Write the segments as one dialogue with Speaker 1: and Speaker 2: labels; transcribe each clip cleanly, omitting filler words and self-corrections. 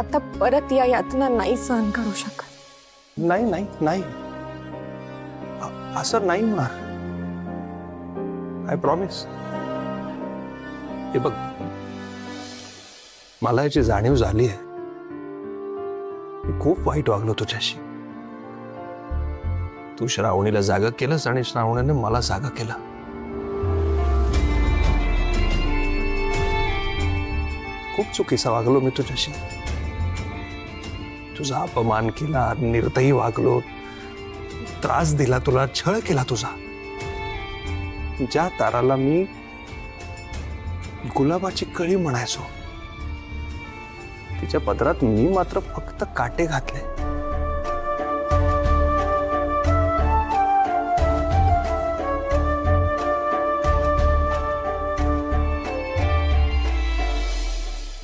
Speaker 1: आता परत या यातना नाही सहन करू शकत।
Speaker 2: नाही नाही नाही, असं नाही होणार, आय प्रॉमिस। हे बघ, मला याची जाणीव झाली आहे, मी खूप वाईट वागलो तुझ्याशी। तू श्रावणीला जागा केलंस आणि श्रावणीने मला जागा केला। खूप चुकीचा वागलो मी तुझ्याशी, तुझा अपमान केला, निर्दयी वागलो, त्रास दिला तुला, छळ केला तुझा। ज्या ताराला मी गुलाबाची कळी म्हणायचो, तिच्या पदरात मी मात्र फक्त काटे घातले।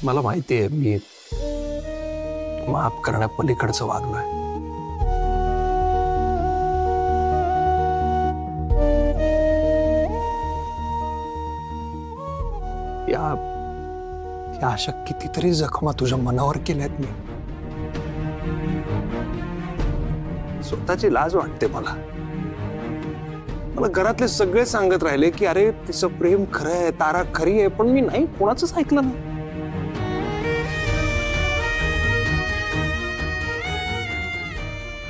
Speaker 2: मला माहिती आहे मी माफ करण्यापलीकडचं वागलोय। या अशा कितीतरी जखमा तुझ्या मनावर केल्यात मी। स्वतःची लाज वाटते मला। मला घरातले सगळे सांगत राहिले की अरे तिचं प्रेम खरं आहे, तारा खरी आहे, पण मी नाही, कोणाचंच ऐकलं नाही।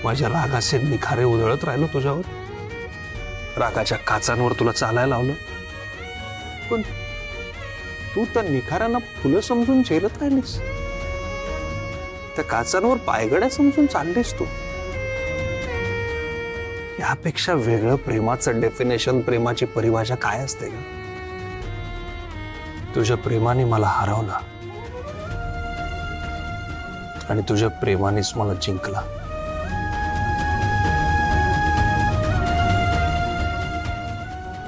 Speaker 2: माझ्या रागाचे निखारे उधळत राहिलो तुझ्यावर, रागाच्या काचांवर तुला चालायला लावलं, पण तू त्या निखाऱ्यांना फुलं समजून झेलत राहिलीस, त्या काचांवर पायघड्या समजून चाललीस तू। यापेक्षा वेगळं प्रेमाचं डेफिनेशन, प्रेमाची परिभाषा काय असते का? तुझ्या प्रेमाने मला हरवलं आणि तुझ्या प्रेमानेच मला जिंकला।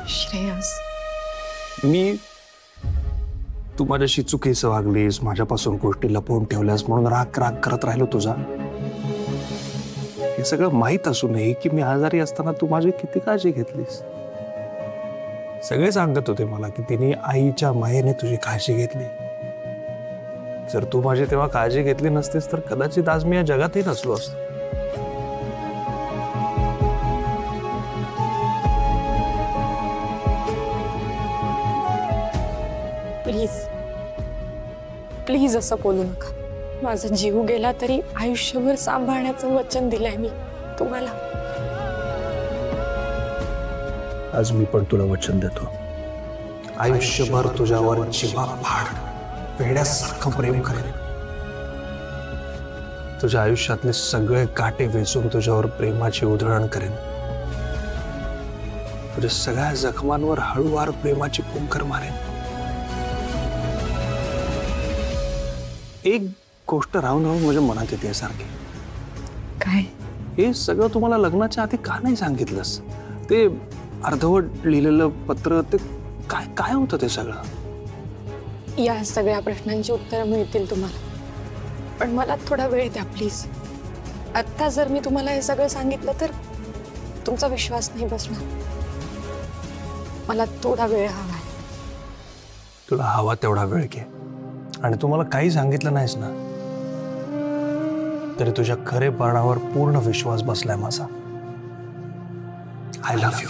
Speaker 1: श्रेयस,
Speaker 2: मी तू माझ्याशी चुकीचं वागलीस, माझ्यापासून गोष्टी लपवून ठेवल्यास म्हणून राग राग करत राहिलो तुझा। हे सगळं माहित असूनही की मी आजारी असताना तू माझी किती काळजी घेतलीस। सगळे सांगत होते मला की तिने आईच्या मायेने तुझी काळजी घेतली। जर तू माझी तेव्हा काळजी घेतली नसतीस तर कदाचित आज मी या जगातही नसलो असतो।
Speaker 1: प्लीज प्लीज असं बोलू नका। माझा जीव गेला तरी आयुष्यभर सांभाळण्याचं वचन दिलंय मी तुम्हाला।
Speaker 2: आज मी पण तुला वचन देतो, आयुष्यभर तुझ्यावर जीवापाड वेड्यासारखं प्रेम करेन। तुझ्या आयुष्यातले सगळे काटे वेचून तुझ्यावर प्रेमाची उधळण करेन। तुझ्या सगळ्या जखमांवर हळूवार प्रेमाची फुंकर मारेन। एक गोष्ट राहून राहून माझ्या मनात येते सारखी,
Speaker 1: काय?
Speaker 2: हे सगळं तुम्हाला लग्नाच्या आधी का नाही सांगितलंस? ते अर्धवट लिहिलेलं पत्र, ते काय काय होतं ते सगळं?
Speaker 1: या सगळ्या प्रश्नांची उत्तरं मिळतील तुम्हाला, पण मला थोडा वेळ द्या प्लीज। आता जर मी तुम्हाला हे सगळं सांगितलं तर तुमचा विश्वास नाही बसणार। मला थोडा वेळ हवा आहे।
Speaker 2: तुला हवा तेवढा वेळ घे, आणि तुम्हाला काही सांगितलं नाहीस ना तरी तुझ्या खरेपणावर पूर्ण विश्वास बसलाय माझा। I love you.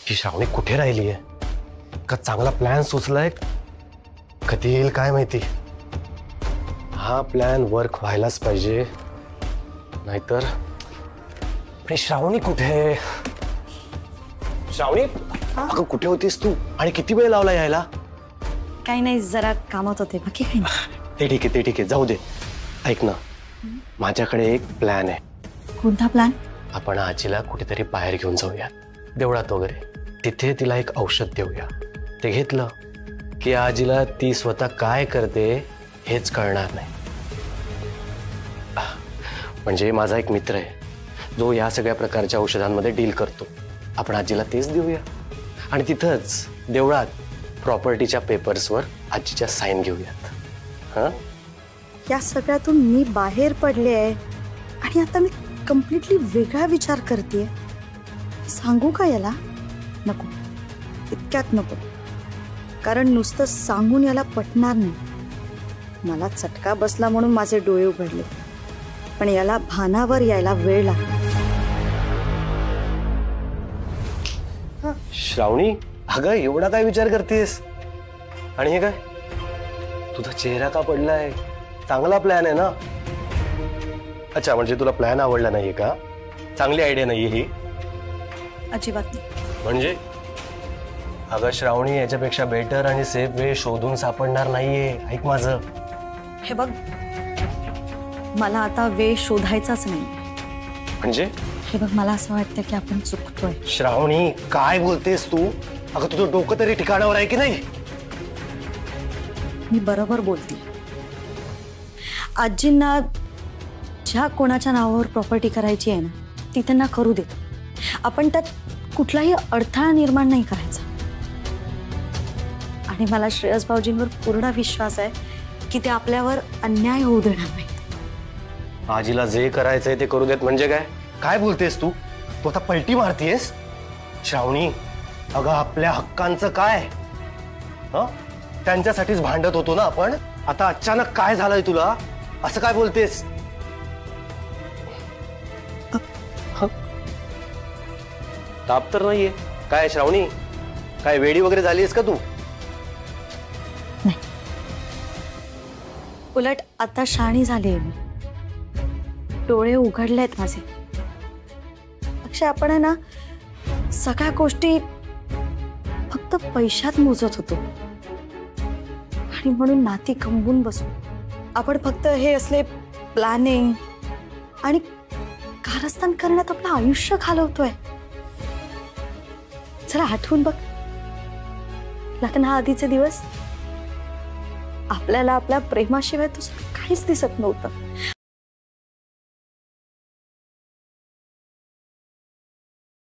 Speaker 3: ही श्रावणी कुठे राहिली आहे? का चांगला प्लॅन सुचलाय? कधी येईल काय माहिती। हा हा प्लॅन वर्क व्हायलाच पाहिजे, नाहीतर अरे श्रावणी कुठे? श्रावणी, अगं कुठे होतीस तू आणि किती वेळ लावला यायला?
Speaker 4: काही नाही, जरा कामात होते, बाकी काही नाही.
Speaker 3: ते ठीक आहे, जाऊ दे. ऐक ना, माझ्याकडे एक प्लॅन आहे.
Speaker 4: कोणता प्लॅन?
Speaker 3: आपण आजीला कुठेतरी बाहेर घेऊन जाऊया, देवळात वगैरे. तिथे तिला एक औषध देऊया. ते घेतलं की आजीला ती स्वतः काय करते हेच कळणार नाही. म्हणजे माझा एक मित्र आहे जो या सगळ्या प्रकारच्या औषधांमध्ये डील करतो. आपण आजीला तेच देऊया आणि तिथंच देवळात प्रॉपर्टीच्या पेपर्सवर आजीच्या साईन घेऊयात. हां,
Speaker 4: या सगळ्यातून मी बाहेर पडले आहे आणि आता मी कम्प्लिटली वेगळा विचार करते. सांगू का याला? नको, इतक्यात नको, कारण नुसतं सांगून याला पटणार नाही. मला चटका बसला म्हणून माझे डोळे उघडले, पण याला भानावर यायला वेळ लागला.
Speaker 3: श्रावणी, अगं एवढा काय विचार करतेस? आणि हे काय, तुझा चेहरा का पडलाय? चांगला प्लॅन आहे ना? अच्छा, म्हणजे तुला प्लॅन आवडला नाहीये का? चांगली आयडिया नाहीये ही?
Speaker 4: अजिबात नाही.
Speaker 3: म्हणजे अगं श्रावणी, याच्यापेक्षा बेटर आणि सेफ वे शोधून सापडणार नाहीये. ऐक माझं.
Speaker 4: हे बघ, मला आता वेळ शोधायचाच नाही.
Speaker 3: म्हणजे
Speaker 4: हे बघ, मला असं वाटतं की आपण चुकतोय.
Speaker 3: श्रावणी, काय बोलतेस तू? अगं तुझं डोकं तरी ठिकाणावर आहे की नाही?
Speaker 4: मी बरोबर बोलते. आजींना ज्या कोणाच्या नावावर प्रॉपर्टी करायची आहे ना, ती त्यांना करू दे. आपण त्यात कुठलाही अडथळा निर्माण नाही करायचा. आणि मला श्रेयस भाऊजींवर पूर्ण विश्वास आहे की ते आपल्यावर अन्याय होऊ देणार नाही.
Speaker 3: आजीला जे करायचंय ते करू देत म्हणजे काय? काय बोलतेस तू? तू आता पलटी मारतीयस? श्रावणी, अगं आपल्या हक्कांचं काय? हं? त्यांच्यासाठीच भांडत होतो ना आपण. आता अचानक काय झालंय तुला? असं काय बोलतेस? ताप तर नाहीये काय श्रावणी? काय वेडी वगैरे झालीस का तू?
Speaker 4: नाही, उलट आता शहाणी झालीये मी. डोळे उघडलेत माझे. अक्षय, आपण आहे ना सगळ्या गोष्टी फक्त पैशात मोजत होतो आणि म्हणून नाती गंबून बसू. आपण फक्त हे असले प्लॅनिंग आणि कारस्थान करण्यात आपलं आयुष्य घालवतोय. जरा आठवून बघ, लग्नाआधीचे दिवस. आपल्याला आपल्या प्रेमाशिवाय तुझं काहीच दिसत नव्हतं.